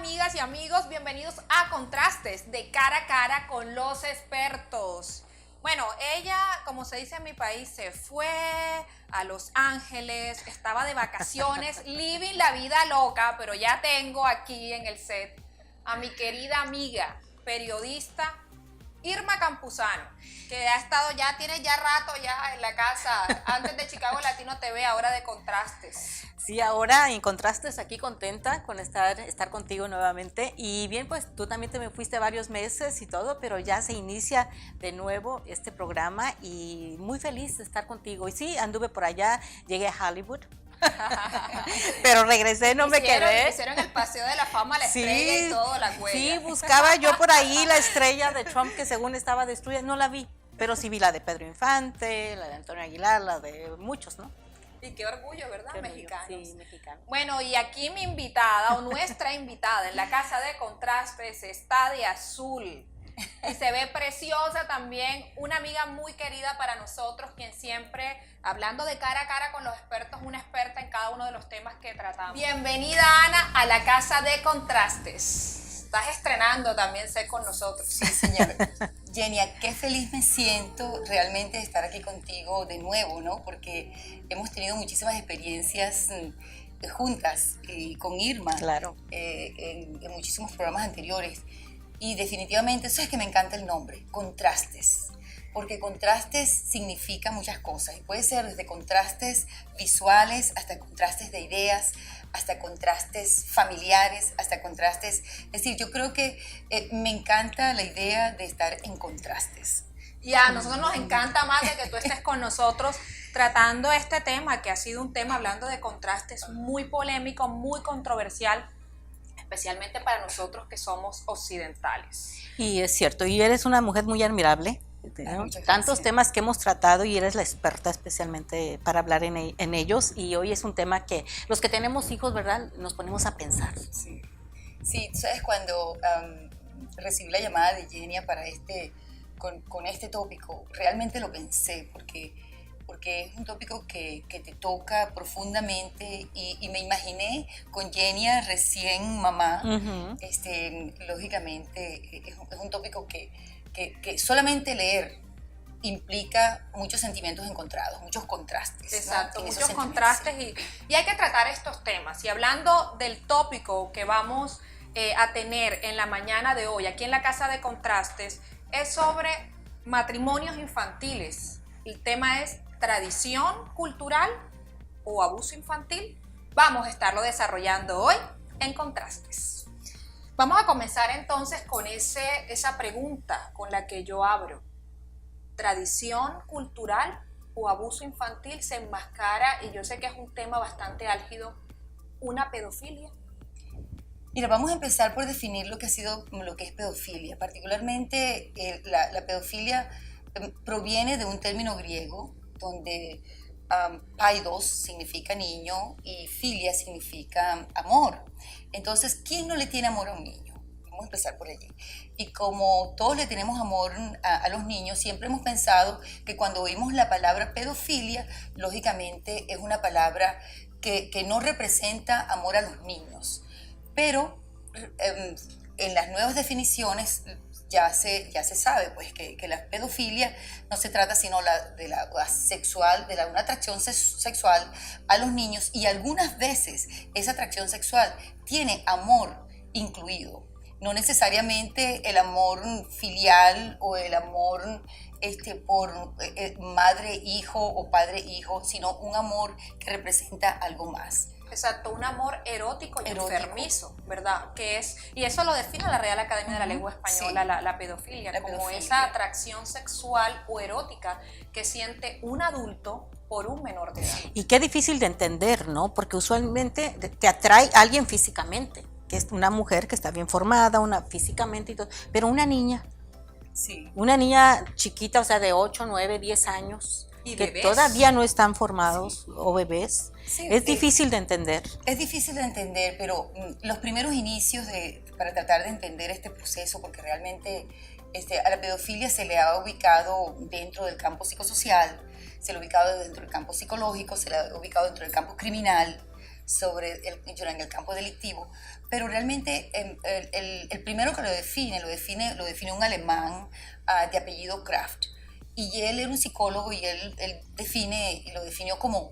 amigas y amigos, bienvenidos a Contrastes de cara a cara con los expertos. Bueno, ella, como se dice en mi país, se fue a Los Ángeles, estaba de vacaciones, living la vida loca, pero ya tengo aquí en el set a mi querida amiga, periodista, Irma Campuzano, que ha estado ya, tiene ya rato ya en la casa, antes de Chicago Latino TV, ahora de Contrastes. Sí, ahora en Contrastes aquí contenta con estar contigo nuevamente. Y bien, pues tú también te me fuiste varios meses y todo, pero ya se inicia de nuevo este programa y muy feliz de estar contigo. Y sí, anduve por allá, llegué a Hollywood. Pero regresé, no me quedé. Hicieron el paseo de la fama, la estrella y todo, la huella. Sí, buscaba yo por ahí la estrella de Trump que según estaba destruida, no la vi, pero sí vi la de Pedro Infante, la de Antonio Aguilar, la de muchos, ¿no? Y qué orgullo, ¿verdad? Qué Mexicanos. Sí, mexicanos. Bueno, y aquí mi invitada, o nuestra invitada en la casa de Contrastes, está de azul. Y se ve preciosa también, una amiga muy querida para nosotros, quien siempre, hablando de cara a cara con los expertos, una experta en cada uno de los temas que tratamos. Bienvenida, Ana, a la casa de Contrastes. Estás estrenando también, sé, con nosotros. Sí, señor. Genia, qué feliz me siento realmente de estar aquí contigo de nuevo, ¿no? Porque hemos tenido muchísimas experiencias juntas con Irma. Claro. En muchísimos programas anteriores. Y definitivamente eso es que me encanta el nombre, Contrastes, porque contrastes significa muchas cosas y puede ser desde contrastes visuales hasta contrastes de ideas, hasta contrastes familiares, hasta contrastes, es decir, yo creo que me encanta la idea de estar en contrastes. Y a nosotros nos encanta más de que tú estés con nosotros tratando este tema, que ha sido un tema, hablando de contrastes, muy polémico, muy controversial, especialmente para nosotros que somos occidentales. Y es cierto, y eres una mujer muy admirable, ¿no? Tantos temas que hemos tratado y eres la experta especialmente para hablar en ellos, y hoy es un tema que los que tenemos hijos, ¿verdad?, nos ponemos a pensar. Sí, sí, ¿sabes? Cuando recibí la llamada de Genia para con este tópico, realmente lo pensé, porque es un tópico que te toca profundamente y me imaginé con Genia recién mamá. Lógicamente es un tópico que solamente leer implica muchos sentimientos encontrados, muchos contrastes. Exacto, ¿no? muchos contrastes y hay que tratar estos temas. Y hablando del tópico que vamos a tener en la mañana de hoy, aquí en la Casa de Contrastes, es sobre matrimonios infantiles. El tema es tradición cultural o abuso infantil. Vamos a estarlo desarrollando hoy en Contrastes. Vamos a comenzar entonces con esa pregunta con la que yo abro. ¿Tradición cultural o abuso infantil se enmascara? Y yo sé que es un tema bastante álgido, ¿una pedofilia? Mira, vamos a empezar por definir lo que es pedofilia. Particularmente la pedofilia proviene de un término griego donde paidos significa niño y filia significa amor. Entonces, ¿quién no le tiene amor a un niño? Vamos a empezar por allí. Y como todos le tenemos amor a los niños, siempre hemos pensado que cuando oímos la palabra pedofilia, lógicamente es una palabra que no representa amor a los niños. Pero en las nuevas definiciones ya se sabe pues que la pedofilia no se trata sino de una atracción sexual a los niños, y algunas veces esa atracción sexual tiene amor incluido, no necesariamente el amor filial o el amor por madre-hijo o padre-hijo, sino un amor que representa algo más. Exacto, un amor erótico y enfermizo, ¿verdad? Y eso lo define la Real Academia de la Lengua Española, sí. la pedofilia, como esa atracción sexual o erótica que siente un adulto por un menor de edad. Y qué difícil de entender, ¿no? Porque usualmente te atrae a alguien físicamente, que es una mujer que está bien formada, físicamente y todo, pero una niña, sí. Una niña chiquita, o sea, de 8, 9, 10 años, ¿y que bebés? Todavía no están formados, sí. O bebés. Sí, es difícil de entender. Es difícil de entender, pero los primeros inicios para tratar de entender este proceso, porque realmente a la pedofilia se le ha ubicado dentro del campo psicosocial, se le ha ubicado dentro del campo psicológico, se le ha ubicado dentro del campo criminal, en el campo delictivo, pero realmente el primero que lo define un alemán de apellido Kraft, y él era un psicólogo y él lo definió como,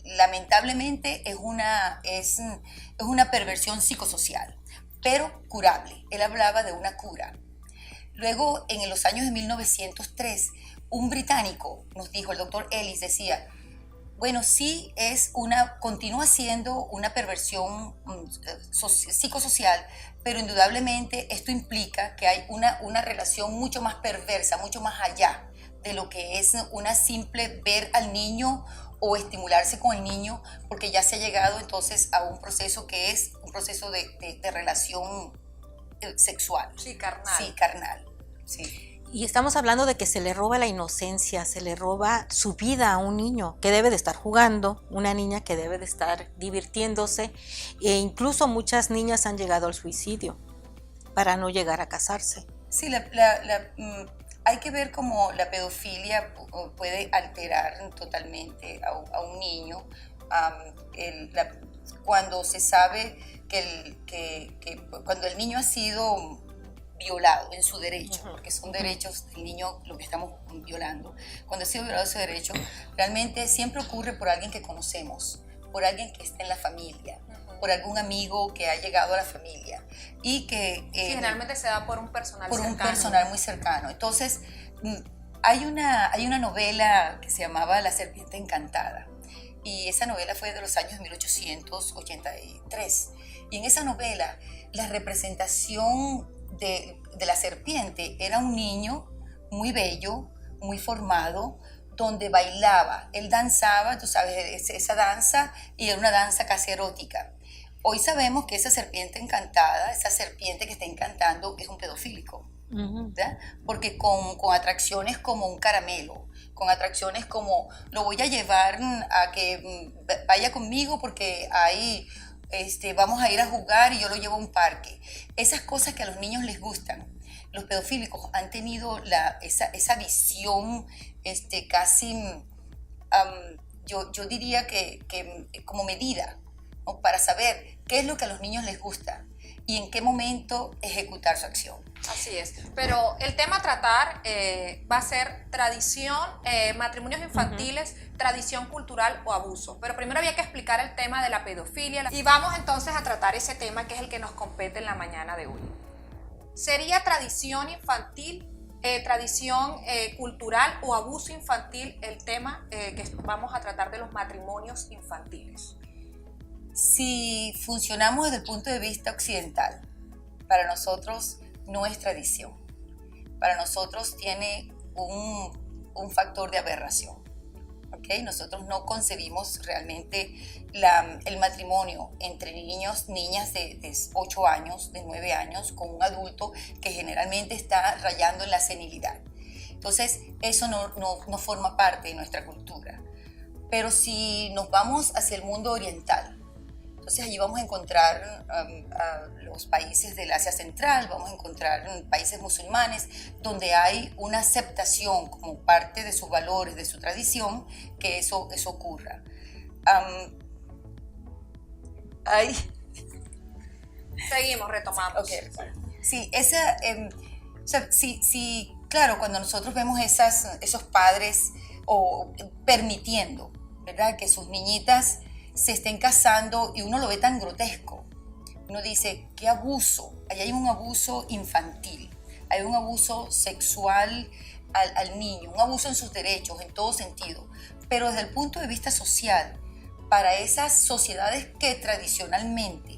lamentablemente es una perversión psicosocial, pero curable. Él hablaba de una cura. Luego, en los años de 1903, un británico nos dijo, el doctor Ellis decía, bueno, sí continúa siendo una perversión psicosocial, pero indudablemente esto implica que hay una relación mucho más perversa, mucho más allá de lo que es una simple ver al niño o estimularse con el niño, porque ya se ha llegado entonces a un proceso que es un proceso de relación sexual. Sí, carnal. Sí, carnal. Sí. Y estamos hablando de que se le roba la inocencia, se le roba su vida a un niño que debe de estar jugando, una niña que debe de estar divirtiéndose, e incluso muchas niñas han llegado al suicidio para no llegar a casarse. Sí, hay que ver cómo la pedofilia puede alterar totalmente a un niño. Cuando se sabe que cuando el niño ha sido violado en su derecho, porque son derechos del niño lo que estamos violando, cuando ha sido violado ese derecho, realmente siempre ocurre por alguien que conocemos, por alguien que está en la familia, por algún amigo que ha llegado a la familia y que generalmente se da por un personal cercano. Un personal muy cercano. Entonces, hay una novela que se llamaba La serpiente encantada, y esa novela fue de los años 1883, y en esa novela la representación de la serpiente era un niño muy bello, muy formado, donde bailaba, él danzaba, tú sabes, esa danza, y era una danza casi erótica. Hoy sabemos que esa serpiente encantada, esa serpiente que está encantando, es un pedofílico, ¿verdad? Porque con atracciones como un caramelo, con atracciones como lo voy a llevar a que vaya conmigo porque ahí vamos a ir a jugar y yo lo llevo a un parque. Esas cosas que a los niños les gustan. Los pedofílicos han tenido esa visión casi, yo diría que como medida, ¿no? Para saber qué es lo que a los niños les gusta y en qué momento ejecutar su acción. Así es, pero el tema a tratar va a ser tradición, matrimonios infantiles, tradición cultural o abuso. Pero primero había que explicar el tema de la pedofilia y vamos entonces a tratar ese tema que es el que nos compete en la mañana de hoy. ¿Sería tradición infantil, tradición cultural o abuso infantil el tema que vamos a tratar de los matrimonios infantiles? Si funcionamos desde el punto de vista occidental, para nosotros no es tradición. Para nosotros tiene un factor de aberración. ¿Okay? Nosotros no concebimos realmente el matrimonio entre niñas de 8 años, de 9 años, con un adulto que generalmente está rayando en la senilidad. Entonces, eso no forma parte de nuestra cultura. Pero si nos vamos hacia el mundo oriental, entonces allí vamos a encontrar a los países del Asia Central, vamos a encontrar países musulmanes donde hay una aceptación como parte de sus valores, de su tradición, que eso ocurra. Seguimos, retomamos. Okay. Sí, claro, cuando nosotros vemos esos padres permitiendo, ¿verdad?, que sus niñitas se estén casando y uno lo ve tan grotesco. Uno dice, qué abuso. Ahí hay un abuso infantil, hay un abuso sexual al niño, un abuso en sus derechos, en todo sentido. Pero desde el punto de vista social, para esas sociedades que tradicionalmente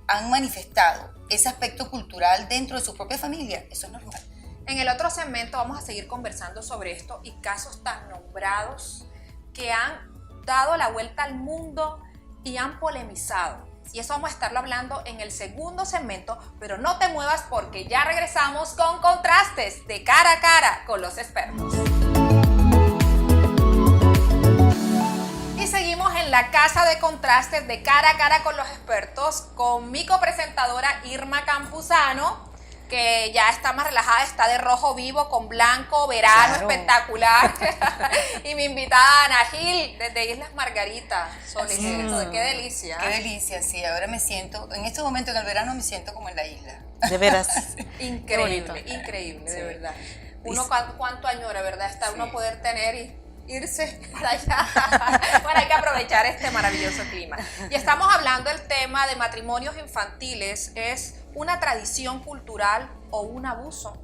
han manifestado ese aspecto cultural dentro de su propia familia, eso es normal. En el otro segmento vamos a seguir conversando sobre esto y casos tan nombrados que han dado la vuelta al mundo y han polemizado. Y eso vamos a estarlo hablando en el segundo segmento, pero no te muevas porque ya regresamos con Contrastes de cara a cara con los expertos. Y seguimos en la casa de Contrastes de cara a cara con los expertos con mi copresentadora Irma Campuzano. que ya está más relajada, está de rojo vivo con blanco, verano Claro. espectacular. Y mi invitada Ana Gil, desde Islas Margarita, solicito, qué delicia. Qué delicia, sí. Ahora me siento, en estos momentos en el verano me siento como en la isla. De veras. Increíble, Qué bonito. increíble, Sí. de verdad. Uno cuánto añora, ¿verdad? Está Sí. uno poder tener y irse para allá. Bueno, hay que aprovechar este maravilloso clima. Y estamos hablando del tema de matrimonios infantiles. ¿Es una tradición cultural o un abuso?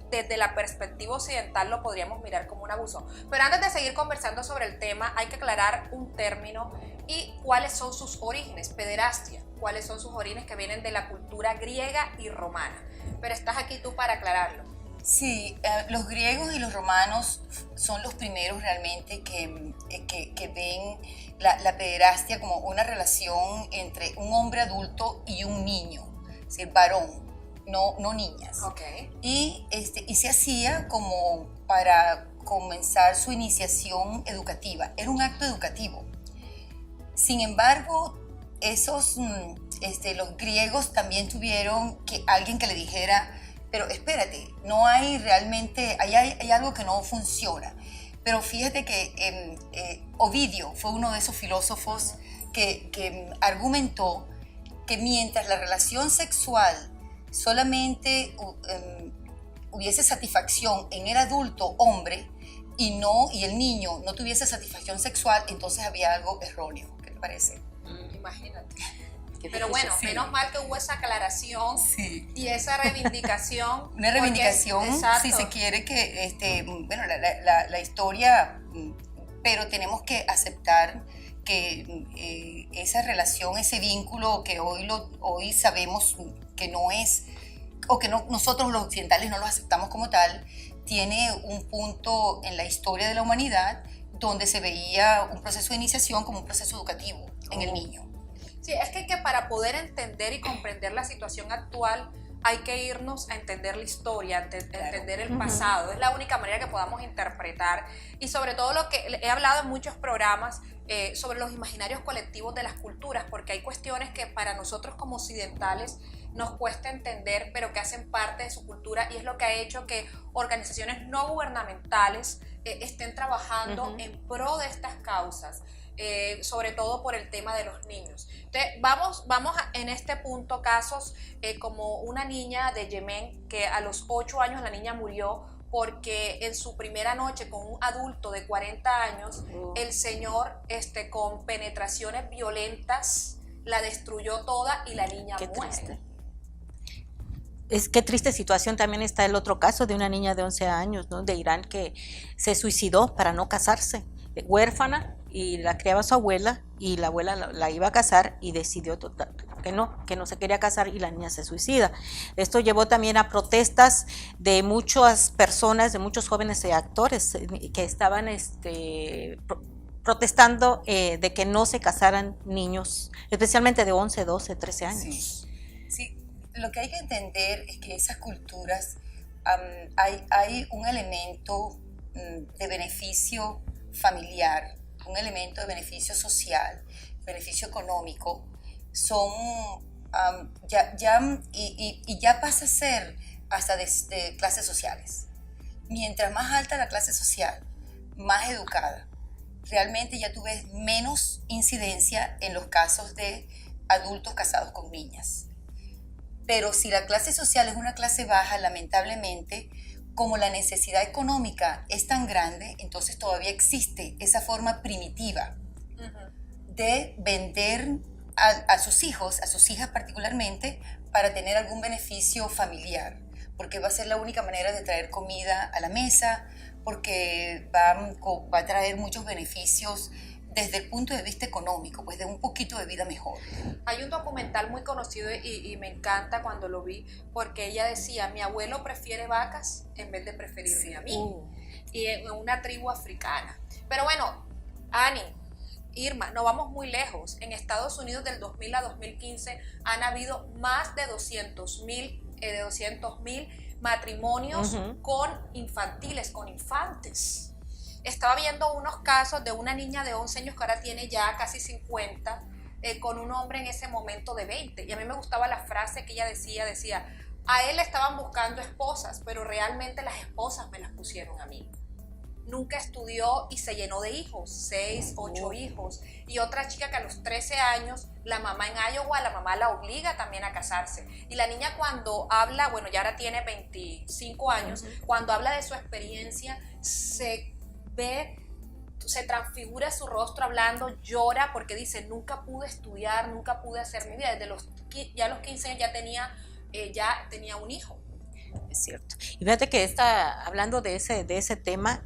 Desde la perspectiva occidental lo podríamos mirar como un abuso. Pero antes de seguir conversando sobre el tema, hay que aclarar un término y cuáles son sus orígenes. Pederastia, cuáles son sus orígenes que vienen de la cultura griega y romana. Pero estás aquí tú para aclararlo. Sí, los griegos y los romanos son los primeros realmente que ven la pederastia como una relación entre un hombre adulto y un niño, es decir, varón, no niñas. Ok. Y se hacía como para comenzar su iniciación educativa, era un acto educativo. Sin embargo, los griegos también tuvieron alguien que le dijera, pero espérate, no hay realmente, hay algo que no funciona. Pero fíjate que Ovidio fue uno de esos filósofos que argumentó que mientras la relación sexual solamente hubiese satisfacción en el adulto hombre y el niño no tuviese satisfacción sexual, entonces había algo erróneo. ¿Qué te parece? Imagínate. Qué Pero difícil. bueno, Sí. menos mal que hubo esa aclaración Sí. y esa reivindicación. Una reivindicación, porque- exacto. si se quiere, la historia, pero tenemos que aceptar que esa relación, ese vínculo que hoy sabemos que no es, o que nosotros los occidentales no lo aceptamos como tal, tiene un punto en la historia de la humanidad donde se veía un proceso de iniciación como un proceso educativo en el niño. Sí, es que para poder entender y comprender la situación actual hay que irnos a entender la historia, entender el pasado. Es la única manera que podamos interpretar. Y sobre todo lo que he hablado en muchos programas sobre los imaginarios colectivos de las culturas, porque hay cuestiones que para nosotros como occidentales nos cuesta entender, pero que hacen parte de su cultura, y es lo que ha hecho que organizaciones no gubernamentales estén trabajando en pro de estas causas. Sobre todo por el tema de los niños. Entonces, vamos en este punto casos como una niña de Yemen que a los 8 años la niña murió porque en su primera noche con un adulto de 40 años el señor con penetraciones violentas la destruyó toda y la niña Qué muere. triste. Qué triste situación. También está el otro caso de una niña de 11 años, ¿no? De Irán, que se suicidó para no casarse, huérfana, y la criaba su abuela, y la abuela la iba a casar y decidió que no se quería casar, y la niña se suicida. Esto llevó también a protestas de muchas personas, de muchos jóvenes actores que estaban protestando de que no se casaran niños, especialmente de 11, 12, 13 años. Sí, lo que hay que entender es que esas culturas hay un elemento de beneficio familiar, un elemento de beneficio social, beneficio económico, ya pasa a ser hasta de clases sociales. Mientras más alta la clase social, más educada, realmente ya tú ves menos incidencia en los casos de adultos casados con niñas. Pero si la clase social es una clase baja, lamentablemente, como la necesidad económica es tan grande, entonces todavía existe esa forma primitiva de vender a sus hijos, a sus hijas particularmente, para tener algún beneficio familiar, porque va a ser la única manera de traer comida a la mesa, porque va a traer muchos beneficios desde el punto de vista económico, pues de un poquito de vida mejor. Hay un documental muy conocido y me encanta cuando lo vi, porque ella decía, mi abuelo prefiere vacas en vez de preferirme a mí, y en una tribu africana. Pero bueno, Ani, Irma, no vamos muy lejos. En Estados Unidos del 2000 a 2015 han habido más de 200.000 matrimonios con infantiles, con infantes. Estaba viendo unos casos de una niña de 11 años que ahora tiene ya casi 50, con un hombre en ese momento de 20. Y a mí me gustaba la frase que ella decía, A él le estaban buscando esposas, pero realmente las esposas me las pusieron a mí. Nunca estudió y se llenó de hijos, 6, 8 hijos. Y otra chica que a los 13 años, la mamá en Iowa, la mamá la obliga también a casarse. Y la niña cuando habla, bueno, ya ahora tiene 25 años, cuando habla de su experiencia, se transfigura su rostro hablando, llora porque dice, nunca pude estudiar, nunca pude hacer mi vida. Desde los 15 años ya tenía un hijo. Es cierto. Y fíjate que hablando de ese tema,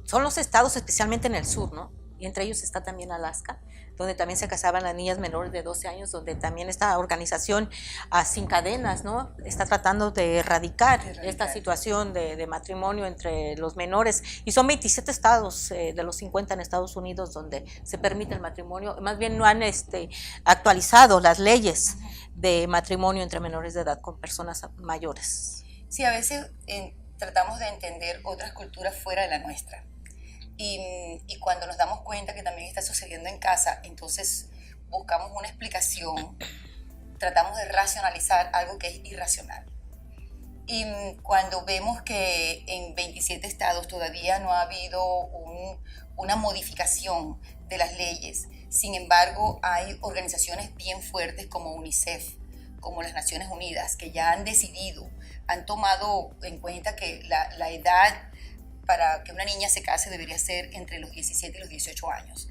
son los estados especialmente en el sur, ¿no? Y entre ellos está también Alaska, donde también se casaban las niñas menores de 12 años, donde también esta organización Sin Cadenas, ¿no? Está tratando de erradicar esta situación de matrimonio entre los menores. Y son 27 estados de los 50 en Estados Unidos donde se permite el matrimonio. Más bien no han actualizado las leyes de matrimonio entre menores de edad con personas mayores. Sí, a veces tratamos de entender otras culturas fuera de la nuestra. Y cuando nos damos cuenta que también está sucediendo en casa, entonces buscamos una explicación, tratamos de racionalizar algo que es irracional. Y cuando vemos que en 27 estados todavía no ha habido una modificación de las leyes, sin embargo hay organizaciones bien fuertes como UNICEF, como las Naciones Unidas, que ya han tomado en cuenta que la edad para que una niña se case debería ser entre los 17 y los 18 años.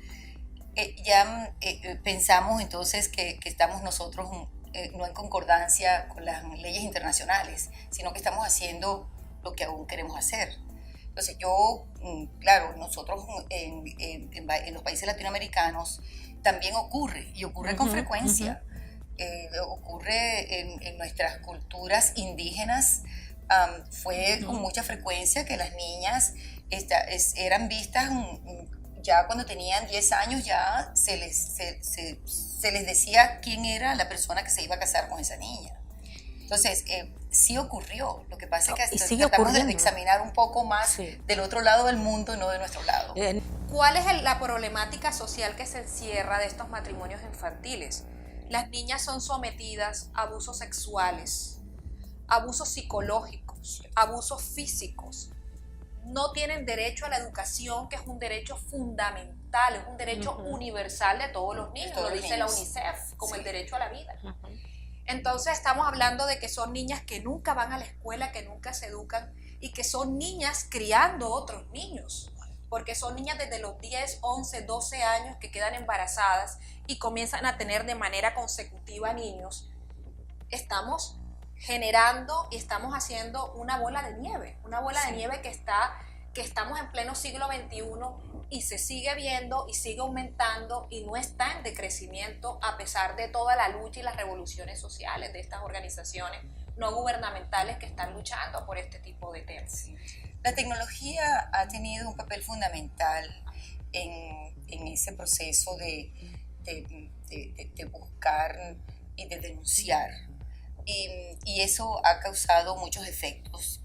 Pensamos entonces que estamos nosotros no en concordancia con las leyes internacionales, sino que estamos haciendo lo que aún queremos hacer. Entonces claro, nosotros en los países latinoamericanos también ocurre con frecuencia. Ocurre en nuestras culturas indígenas. Fue con mucha frecuencia que las niñas eran vistas ya cuando tenían 10 años, ya se les decía quién era la persona que se iba a casar con esa niña. Entonces, sí ocurrió. Lo que pasa es que tratamos de examinar un poco más del otro lado del mundo y no de nuestro lado. ¿Cuál es la problemática social que se encierra de estos matrimonios infantiles? Las niñas son sometidas a abusos sexuales, abusos psicológicos, abusos físicos. No tienen derecho a la educación, que es un derecho fundamental, es un derecho universal de todos los niños, lo dice la UNICEF, como el derecho a la vida. Entonces estamos hablando de que son niñas que nunca van a la escuela, que nunca se educan y que son niñas criando otros niños, porque son niñas desde los 10, 11, 12 años que quedan embarazadas y comienzan a tener de manera consecutiva niños. Estamos generando y estamos haciendo una bola de nieve que estamos en pleno siglo XXI y se sigue viendo y sigue aumentando y no está en decrecimiento a pesar de toda la lucha y las revoluciones sociales de estas organizaciones no gubernamentales que están luchando por este tipo de temas. Sí. La tecnología ha tenido un papel fundamental en ese proceso de buscar y de denunciar. Y eso ha causado muchos efectos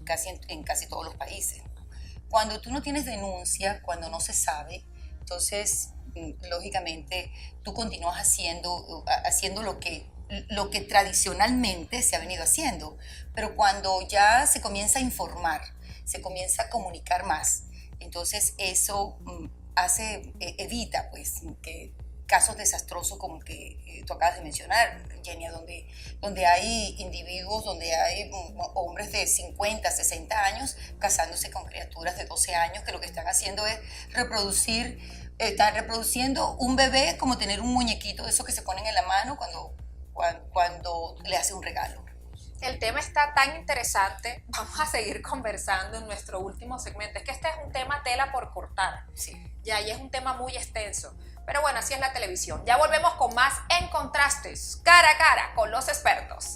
en casi todos los países. Cuando tú no tienes denuncia, cuando no se sabe, entonces, lógicamente, tú continúas haciendo lo que tradicionalmente se ha venido haciendo. Pero cuando ya se comienza a informar, se comienza a comunicar más, entonces eso evita pues que casos desastrosos como que tú acabas de mencionar, Genia, donde hay individuos, donde hay hombres de 50, 60 años casándose con criaturas de 12 años que lo que están haciendo es están reproduciendo un bebé como tener un muñequito de esos que se ponen en la mano cuando le hace un regalo. El tema está tan interesante, vamos a seguir conversando en nuestro último segmento. Es que este es un tema tela por cortar, y es un tema muy extenso. Pero bueno, así es la televisión. Ya volvemos con más En Contrastes, cara a cara con los expertos.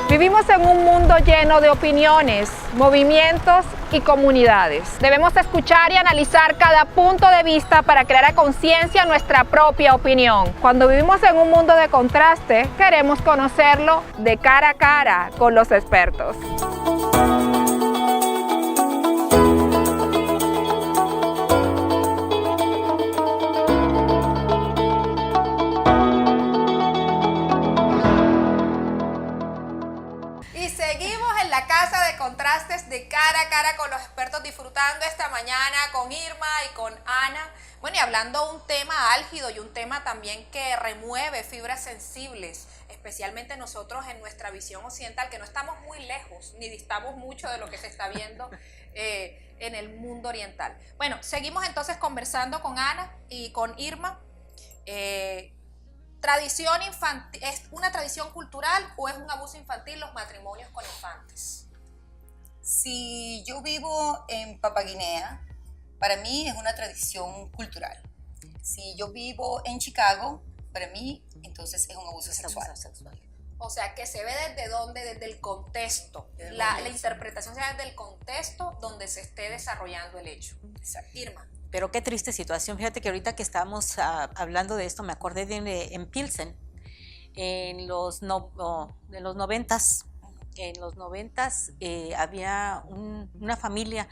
Vivimos en un mundo lleno de opiniones, movimientos y comunidades. Debemos escuchar y analizar cada punto de vista para crear a conciencia nuestra propia opinión. Cuando vivimos en un mundo de contraste, queremos conocerlo de cara a cara con los expertos. Contrastes de cara a cara con los expertos, disfrutando esta mañana con Irma y con Ana. Bueno, y hablando un tema álgido y un tema también que remueve fibras sensibles, especialmente nosotros en nuestra visión occidental, que no estamos muy lejos, ni distamos mucho de lo que se está viendo en el mundo oriental. Bueno, seguimos entonces conversando con Ana y con Irma. ¿Tradición infantil es una tradición cultural o es un abuso infantil los matrimonios con infantes? Si yo vivo en Papua Guinea, para mí es una tradición cultural. Si yo vivo en Chicago, para mí entonces es un abuso sexual. O sea, que se ve desde dónde, desde el contexto. La interpretación se da desde el contexto donde se esté desarrollando el hecho. Exacto. Irma. Pero qué triste situación. Fíjate que ahorita que estábamos hablando de esto, me acordé en Pilsen, en los 90s. En los 90s había una familia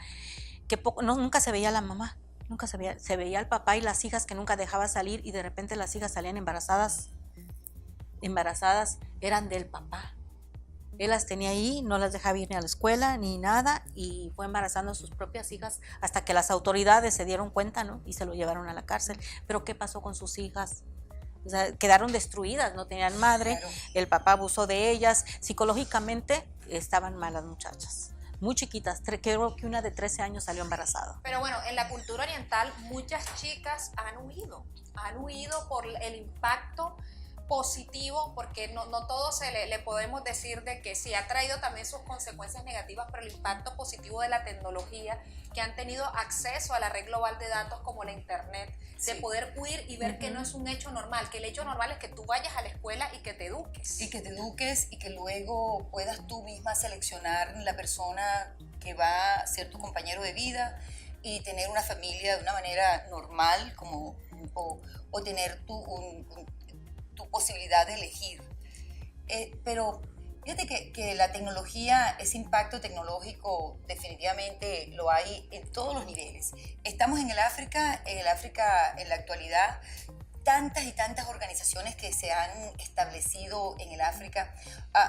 que nunca se veía la mamá, nunca se veía el papá y las hijas que nunca dejaba salir, y de repente las hijas salían embarazadas eran del papá. Él las tenía ahí, no las dejaba ir ni a la escuela ni nada, y fue embarazando a sus propias hijas hasta que las autoridades se dieron cuenta, ¿no? Y se lo llevaron a la cárcel. Pero ¿qué pasó con sus hijas? O sea, quedaron destruidas, no tenían madre, claro. El papá abusó de ellas, psicológicamente estaban malas muchachas, muy chiquitas, creo que una de 13 años salió embarazada. Pero bueno, en la cultura oriental muchas chicas han huido por el impacto positivo, porque no todo le podemos decir de que sí, ha traído también sus consecuencias negativas, pero el impacto positivo de la tecnología, que han tenido acceso a la red global de datos como la internet, de poder huir y ver que no es un hecho normal, que el hecho normal es que tú vayas a la escuela y que te eduques. Y que luego puedas tú misma seleccionar la persona que va a ser tu compañero de vida y tener una familia de una manera normal, o tener tu posibilidad de elegir. Pero fíjate que la tecnología, ese impacto tecnológico definitivamente lo hay en todos los niveles. Estamos en el África en la actualidad, tantas y tantas organizaciones que se han establecido en el África,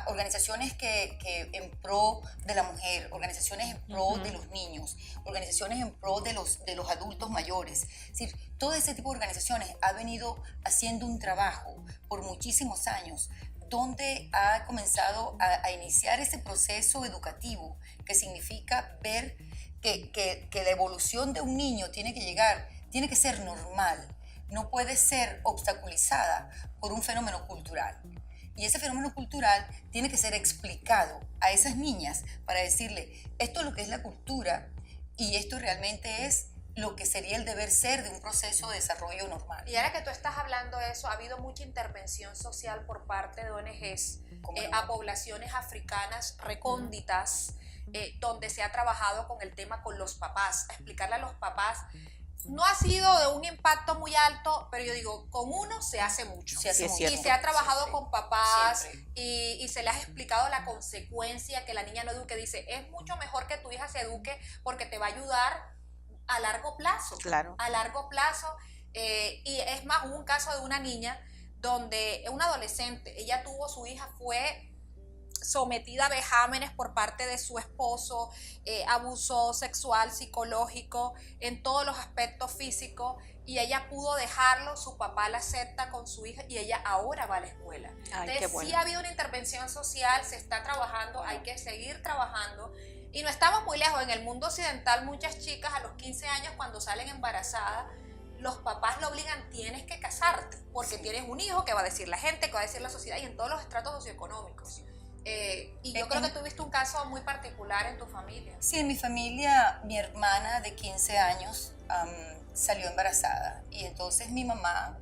organizaciones que en pro de la mujer, organizaciones en pro de los niños, organizaciones en pro de los adultos mayores. Es decir, todo ese tipo de organizaciones ha venido haciendo un trabajo por muchísimos años, donde ha comenzado a iniciar ese proceso educativo, que significa ver que la evolución de un niño tiene que ser normal, no puede ser obstaculizada por un fenómeno cultural. Y ese fenómeno cultural tiene que ser explicado a esas niñas para decirle, esto es lo que es la cultura y esto realmente es lo que sería el deber ser de un proceso de desarrollo normal. Y ahora que tú estás hablando de eso, ha habido mucha intervención social por parte de ONGs a poblaciones africanas recónditas, donde se ha trabajado con el tema con los papás, a explicarle a los papás. No ha sido de un impacto muy alto, pero yo digo, con uno se hace mucho. Se hace mucho. Y se ha trabajado con papás y se les ha explicado la consecuencia que la niña no eduque. Dice, es mucho mejor que tu hija se eduque porque te va a ayudar a largo plazo. Claro. A largo plazo. Y es más, hubo un caso de una niña donde una adolescente, su hija fue sometida a vejámenes por parte de su esposo, abuso sexual, psicológico, en todos los aspectos físicos, y ella pudo dejarlo, su papá la acepta con su hija y ella ahora va a la escuela. Ay, entonces bueno. Sí ha habido una intervención social, se está trabajando, hay que seguir trabajando, y no estamos muy lejos. En el mundo occidental muchas chicas a los 15 años cuando salen embarazadas, los papás lo obligan, tienes que casarte, porque tienes un hijo, que va a decir la gente, que va a decir la sociedad, y en todos los estratos socioeconómicos. Y yo creo que tuviste un caso muy particular en tu familia. Sí, en mi familia, mi hermana de 15 años salió embarazada. Y entonces mi papá,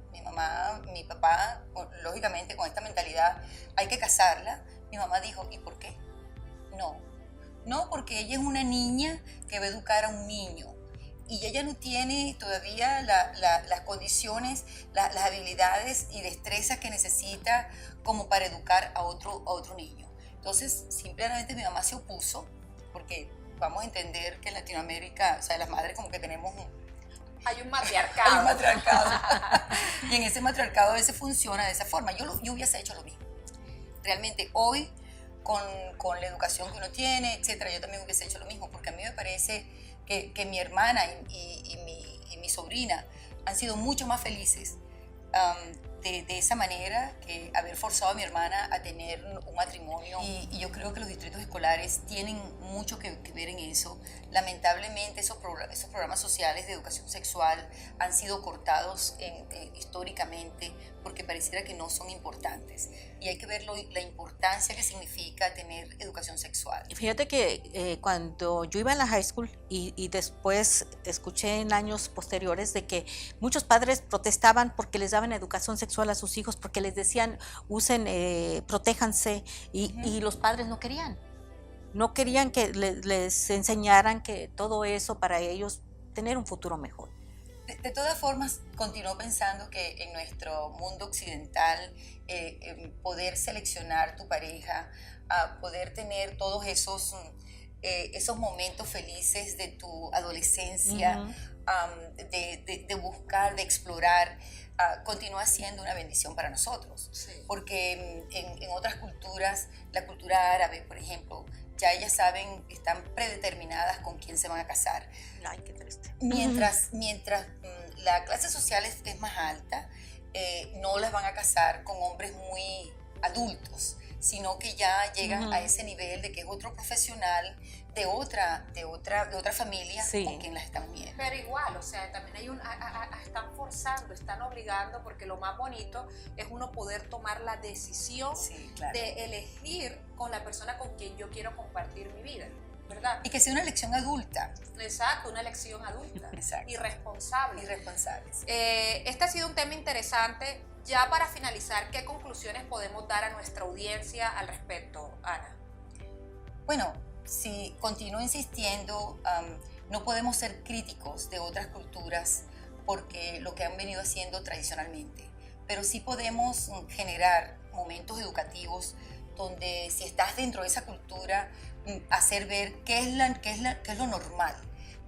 lógicamente con esta mentalidad, hay que casarla. Mi mamá dijo, ¿y por qué? No, porque ella es una niña que va a educar a un niño. Y ella no tiene todavía las condiciones, las habilidades y destrezas que necesita como para educar a otro niño. Entonces, simplemente mi mamá se opuso, porque vamos a entender que en Latinoamérica, o sea, las madres como que tenemos hay un matriarcado. Hay un matriarcado. Y en ese matriarcado funciona de esa forma. Yo hubiese hecho lo mismo. Realmente hoy con la educación que uno tiene, etcétera. Yo también hubiese hecho lo mismo, porque a mí me parece que mi hermana y mi sobrina han sido mucho más felices de esa manera que haber forzado a mi hermana a tener un matrimonio. Y yo creo que los distritos escolares tienen mucho que ver en eso. Lamentablemente esos programas sociales de educación sexual han sido cortados históricamente porque pareciera que no son importantes. Y hay que ver la importancia que significa tener educación sexual. Fíjate que cuando yo iba en la high school y después escuché en años posteriores de que muchos padres protestaban porque les daban educación sexual a sus hijos, porque les decían usen, protéjanse, y los padres no querían que les enseñaran que todo eso para ellos tener un futuro mejor. De todas formas, continúo pensando que en nuestro mundo occidental poder seleccionar tu pareja, poder tener todos esos momentos felices de tu adolescencia, de buscar, de explorar, continúa siendo una bendición para nosotros. Sí. Porque en otras culturas, la cultura árabe, por ejemplo, ya ellas saben, están predeterminadas con quién se van a casar. Ay, qué triste. Mientras la clase social es más alta, no las van a casar con hombres muy adultos, sino que ya llegan a ese nivel de que es otro profesional de otra familia, sí, con quien las están uniendo. Pero igual, o sea, también hay están forzando, están obligando, porque lo más bonito es uno poder tomar la decisión, sí, claro, de elegir con la persona con quien yo quiero compartir mi vida, ¿verdad? Y que sea una elección adulta. Exacto, una elección adulta. Exacto. Y responsable. Sí. Este ha sido un tema interesante. Ya para finalizar, ¿qué conclusiones podemos dar a nuestra audiencia al respecto, Ana? Bueno, si continúo insistiendo, no podemos ser críticos de otras culturas porque lo que han venido haciendo tradicionalmente, pero sí podemos generar momentos educativos donde, si estás dentro de esa cultura, hacer ver qué es lo normal,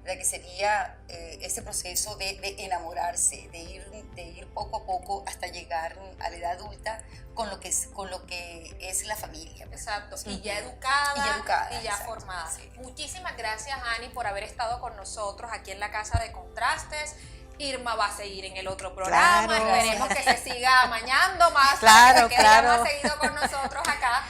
¿verdad? Que sería ese proceso de enamorarse, de ir poco a poco hasta llegar a la edad adulta con lo que es la familia. Exacto, y ya educada y ya exacto, formada. Sí. Muchísimas gracias, Ani, por haber estado con nosotros aquí en la Casa de Contrastes. Irma va a seguir en el otro programa, claro, esperemos que se siga amañando más, claro, que claro, haya más seguido con nosotros acá.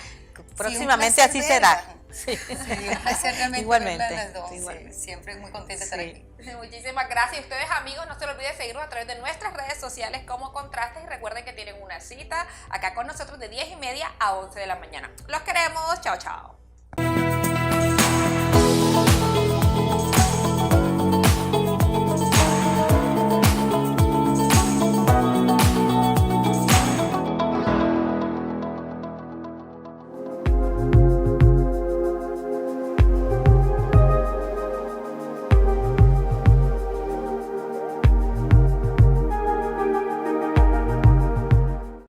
Próximamente así será. Sí, un placer realmente. Igualmente, las dos. igualmente. Sí, siempre muy contenta de estar aquí. Muchísimas gracias. Ustedes, amigos, no se les olvide seguirnos a través de nuestras redes sociales como Contrastes, y recuerden que tienen una cita acá con nosotros de 10:30 a 11 de la mañana. Los queremos. Chao, chao.